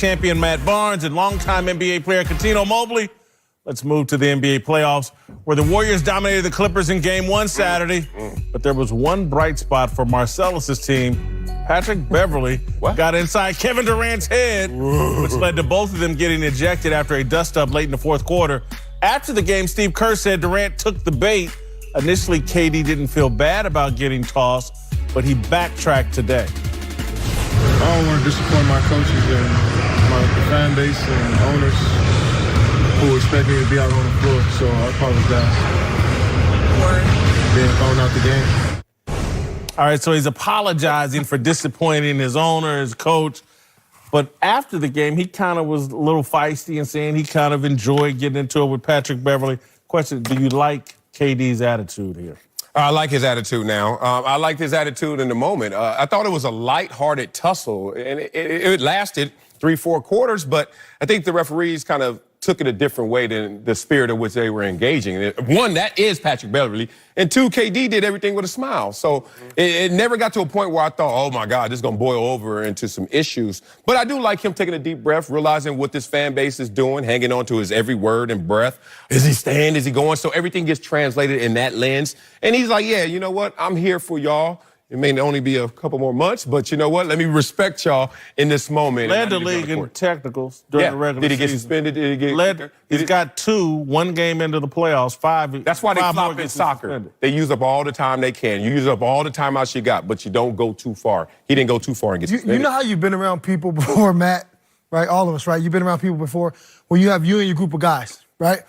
champion Matt Barnes and longtime NBA player Cuttino Mobley. Let's move to the NBA playoffs, where the Warriors dominated the Clippers in Game 1 Saturday. But there was one bright spot for Marcellus's team. Patrick Beverley got inside Kevin Durant's head, which led to both of them getting ejected after a dust-up late in the fourth quarter. After the game, Steve Kerr said Durant took the bait. Initially, KD didn't feel bad about getting tossed, but he backtracked today. I don't want to disappoint my coaches and my fan base and owners who expect me to be out on the floor, so I apologize for being thrown out the game. All right, so he's apologizing for disappointing his owner, his coach. But after the game, he kind of was a little feisty and saying he kind of enjoyed getting into it with Patrick Beverley. Question, do you like KD's attitude here? I like his attitude now. I liked his attitude in the moment. I thought it was a lighthearted tussle, and it lasted 3-4 quarters, but I think the referees kind of took it a different way than the spirit of which they were engaging. One, that is Patrick Beverley, and two, KD did everything with a smile. So it never got to a point where I thought, oh my God, this is gonna boil over into some issues. But I do like him taking a deep breath, realizing what this fan base is doing, hanging on to his every word and breath. Is he staying? Is he going? So everything gets translated in that lens. And he's like, yeah, you know what? I'm here for y'all. It may only be a couple more months, but you know what? Let me respect y'all in this moment. Led the league in technicals during the regular season. Did he get suspended? Did he get? He's got 2, 1 game into the playoffs, 5. That's why they flop in soccer. Suspended. They use up all the time they can. You use up all the timeouts you got, but you don't go too far. He didn't go too far and get suspended. You know how you've been around people before, Matt, right? All of us, right? You've been around people before where you have you and your group of guys, right?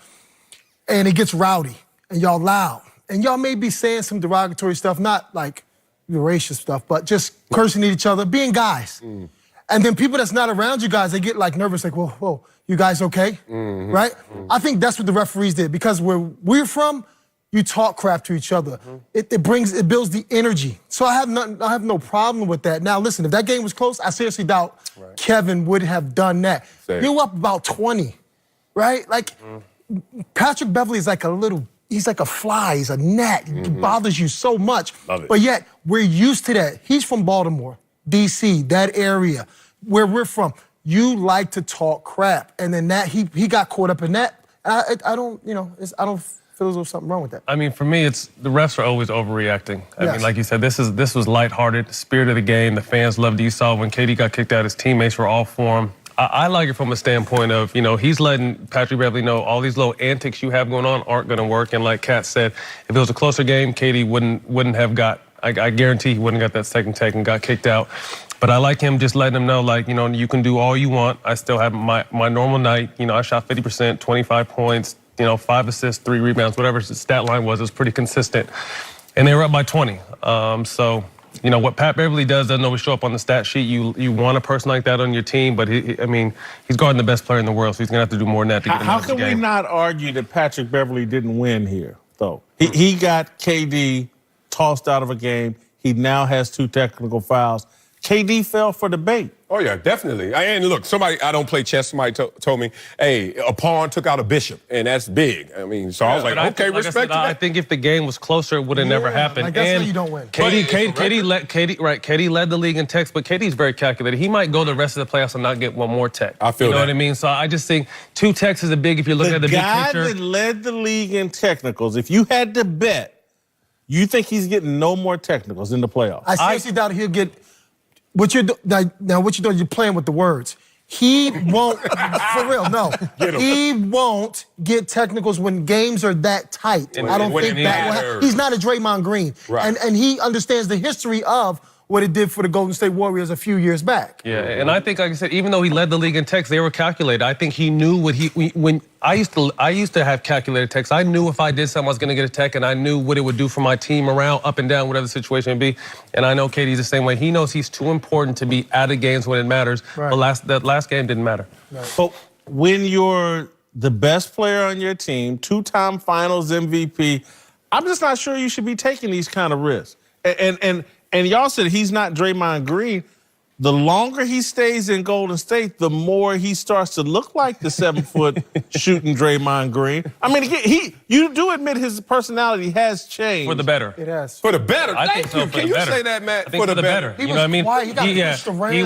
And it gets rowdy and y'all loud. And y'all may be saying some derogatory stuff, not like racist stuff, but just cursing at each other, being guys. And then people that's not around you guys, they get like nervous, like, whoa, you guys okay? Right? I think that's what the referees did, because where we're from, you talk crap to each other. It builds the energy. So I have no problem with that. Now listen, if that game was close, I seriously doubt Kevin would have done that. You're up about 20, right? Like Patrick Beverley is like he's like a fly, he's a gnat. He bothers you so much. But yet, we're used to that. He's from Baltimore, DC, that area, where we're from. You like to talk crap. And then that, he got caught up in that. I don't feel as though there's something wrong with that. I mean, for me, it's the refs are always overreacting. I mean, like you said, this was lighthearted, spirit of the game. The fans loved it. You saw when KD got kicked out, his teammates were all for him. I like it from a standpoint of, he's letting Patrick Beverley know all these little antics you have going on aren't going to work. And like Kat said, if it was a closer game, KD wouldn't have got, I guarantee he wouldn't have got that second take and got kicked out. But I like him just letting him know, like, you can do all you want. I still have my normal night. I shot 50%, 25 points, 5 assists, 3 rebounds, whatever the stat line was. It was pretty consistent. And they were up by 20. What Pat Beverley doesn't always show up on the stat sheet. You want a person like that on your team, but he's guarding the best player in the world, so he's gonna have to do more than that to get him out of the game. How can we not argue that Patrick Beverley didn't win here, though? He got KD tossed out of a game. He now has 2 technical fouls. KD fell for the bait. Oh, yeah, definitely. And look, I don't play chess, somebody told me, hey, a pawn took out a bishop, and that's big. I mean, so I was like, okay, respect that. I think if the game was closer, it would have never happened. Like that's why you don't win. KD led the league in techs, but KD's very calculated. He might go the rest of the playoffs and not get one more tech. I feel You know what I mean? So I just think 2 techs is a big, if you're looking at the big picture. The guy that led the league in technicals, if you had to bet, you think he's getting no more technicals in the playoffs? I seriously doubt he'll get. What you're doing, you're playing with the words. He won't, for real, no. He won't get technicals when games are that tight. I don't think that will happen. He's not a Draymond Green. Right. And he understands the history of what it did for the Golden State Warriors a few years back. Yeah, and I think, like I said, even though he led the league in techs, they were calculated. I think he knew when I used to have calculated techs. I knew if I did something, I was going to get a tech, and I knew what it would do for my team around, up and down, whatever the situation may be. And I know KD's the same way. He knows he's too important to be out of games when it matters. But that last game didn't matter. But when you're the best player on your team, 2-time Finals MVP, I'm just not sure you should be taking these kind of risks. And y'all said he's not Draymond Green. the longer he stays in Golden State, the more he starts to look like the 7-foot shooting Draymond Green. I mean, you do admit his personality has changed. For the better. It has. For the better. I Thank think so, you. for Can the you better. say that, Matt? I think for the better. He You know was what I mean? quiet. He got pushed around. He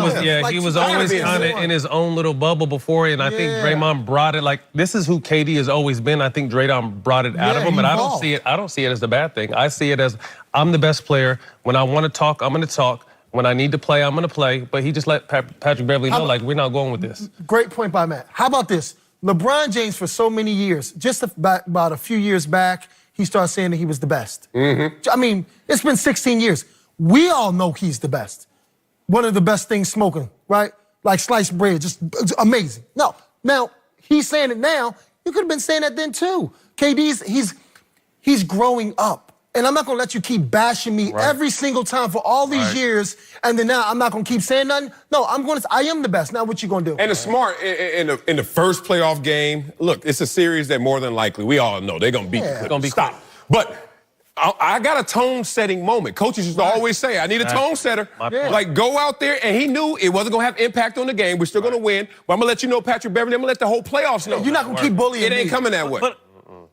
was always times. kind of in his own little bubble before, and I think Draymond brought it. Like, this is who KD has always been. I think Draymond brought it out of him, and I don't see it as the bad thing. I see it as, I'm the best player. When I want to talk, I'm going to talk. When I need to play, I'm going to play. But he just let Patrick Beverley know, like, we're not going with this. Great point by Matt. How about this? LeBron James, for so many years, just about a few years back, he started saying that he was the best. I mean, it's been 16 years. We all know he's the best. One of the best things smoking, right? Like sliced bread, just amazing. No, now, he's saying it now. You could have been saying that then, too. KD's, he's growing up. And I'm not going to let you keep bashing me every single time for all these years, and then now I'm not going to keep saying nothing. No, I am the best. Now what you going to do? And it's smart in the first playoff game. Look, it's a series that more than likely, we all know they're going to beat the Clippers. Stop. But I got a tone-setting moment. Coaches used to always say, I need a tone setter. Like, go out there, and he knew it wasn't going to have impact on the game. We're still going to win. But I'm going to let you know, Patrick Beverley, I'm going to let the whole playoffs know. You're not going to keep bullying It ain't me. coming that way. But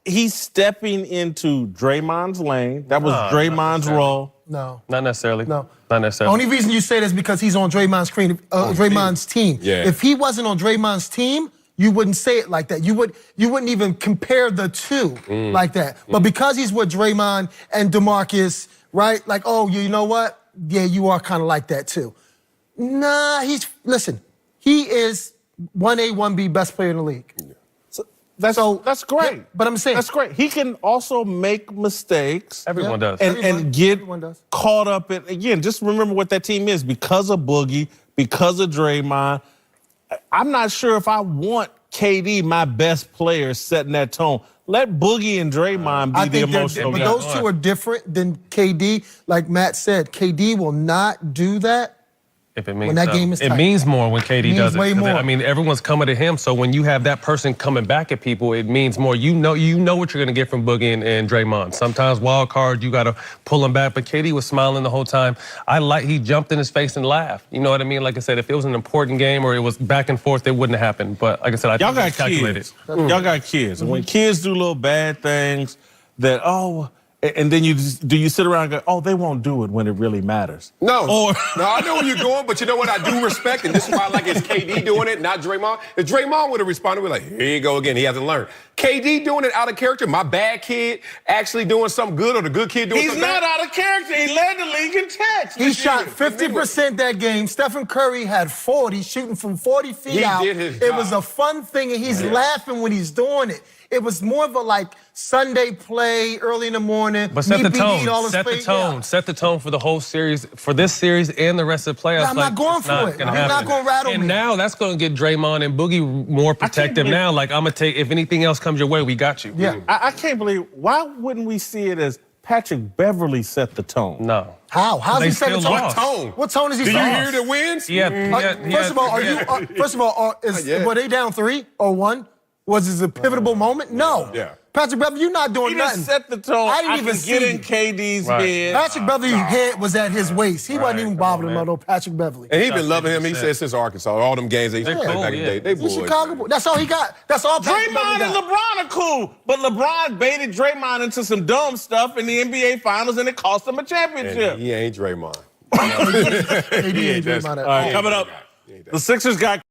he's stepping into Draymond's lane. That was Draymond's role. No. Not necessarily. No. Not necessarily. The only reason you say this is because he's on Draymond's team. Yeah. If he wasn't on Draymond's team, you wouldn't say it like that. You wouldn't even compare the two like that. But because he's with Draymond and DeMarcus, right? Like, oh, you know what? Yeah, you are kind of like that too. Nah, listen, he is 1A, 1B best player in the league. That's great. Yeah, but I'm saying that's great. He can also make mistakes. Everyone does. And get caught up in, again, just remember what that team is. Because of Boogie, because of Draymond, I'm not sure if I want KD, my best player, setting that tone. Let Boogie and Draymond be the emotional guys. But those two are different than KD. Like Matt said, KD will not do that. If it means when that game is tight. It means more when KD does it. Way more. I mean, everyone's coming to him, so when you have that person coming back at people, it means more. You know what you're going to get from Boogie and Draymond. Sometimes wild card, you got to pull him back, but KD was smiling the whole time. He jumped in his face and laughed. You know what I mean? Like I said, if it was an important game or it was back and forth, it wouldn't have happened. But like I said, I think it's calculated. Y'all got kids. And when kids do little bad things that, and then you sit around and go, oh, they won't do it when it really matters. No, I know where you're going, but you know what I do respect, and this is why I like it's KD doing it, not Draymond. If Draymond would have responded, we're like, here you go again, he hasn't learned. KD doing it out of character, my bad kid actually doing something good, or the good kid doing something bad. He's not out of character. He led the league in texts. He shot 50% that game. Stephen Curry had 40, shooting from 40 feet out. Did his It job. was a fun thing, and he's laughing when he's doing it. It was more of a like Sunday play early in the morning. But set the tone. Yeah. Set the tone for the whole series, for this series and the rest of the playoffs. I'm not going for it. You're not going to rattle me. And now that's going to get Draymond and Boogie more protective now. Like, I'm going to take, if anything else comes your way, we got you. Yeah. I can't believe, why wouldn't we see it as Patrick Beverley set the tone? No. How? How's he set the tone? What tone? What tone is he Do you setting? hear the wins? First of all, were they down 3 or 1? Was this a pivotal moment? No. Yeah. Patrick Beverley, you're not doing He nothing. just set the tone. I didn't even get see in KD's Right. head. Patrick Beverley's head was at his waist. He wasn't even bothering about no Patrick Beverley. And he's been loving him, he said, since Arkansas. All them games they used to play back in the day. They He's boys. Chicago boy. That's all he got. That's all Patrick Draymond Beverley and got. LeBron are cool, but LeBron baited Draymond into some dumb stuff in the NBA Finals, and it cost him a championship. And he ain't Draymond. KD ain't Draymond at All right, all. coming up, the Sixers got